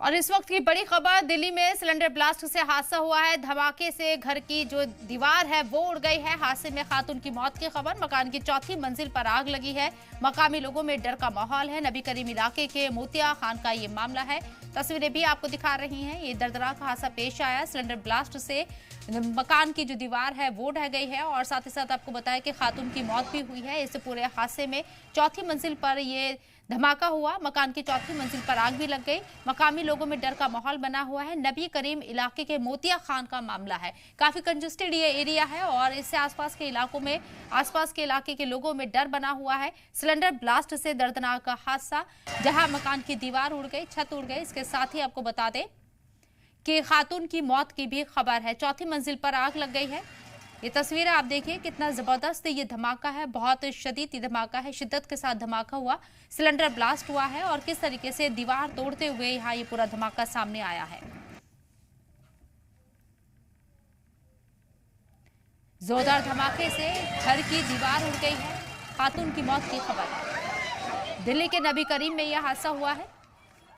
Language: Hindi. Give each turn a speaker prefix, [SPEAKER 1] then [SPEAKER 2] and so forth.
[SPEAKER 1] और इस वक्त की बड़ी खबर, दिल्ली में सिलेंडर ब्लास्ट से हादसा हुआ है। धमाके से घर की जो दीवार है वो उड़ गई है। हादसे में खातून की मौत की खबर। मकान की चौथी मंजिल पर आग लगी है। मकामी लोगों में डर का माहौल है। नबी करीम इलाके के मोतिया खान का ये मामला है। तस्वीरें भी आपको दिखा रही हैं। ये दर्दनाक हादसा पेश आया। सिलेंडर ब्लास्ट से मकान की जो दीवार है वो ढह गई है और साथ ही साथ आपको बताया कि खातून की मौत भी हुई है। इस पूरे हादसे में चौथी मंजिल पर ये धमाका हुआ। मकान की चौथी मंजिल पर आग भी लग गई। मकामी लोगों में डर का माहौल बना हुआ है। नबी करीम इलाके के मोतिया खान का मामला है। काफी कंजेस्टेड ये एरिया है और इससे आसपास के इलाकों में आसपास के इलाके के लोगों में डर बना हुआ है। सिलेंडर ब्लास्ट से दर्दनाक हादसा, जहां मकान की दीवार उड़ गई, छत उड़ गई। इसके साथ ही आपको बता दें कि खातून की मौत की भी खबर है। चौथी मंजिल पर आग लग गई है। ये तस्वीर आप देखिए, कितना जबरदस्त ये धमाका है। बहुत शदीद ये धमाका है, शिद्दत के साथ धमाका हुआ। सिलेंडर ब्लास्ट हुआ है और किस तरीके से दीवार तोड़ते हुए यहाँ ये पूरा धमाका सामने आया है। जोरदार धमाके से घर की दीवार उड़ गई है। खातून की मौत की खबर है। दिल्ली के नबी करीम में यह हादसा हुआ है।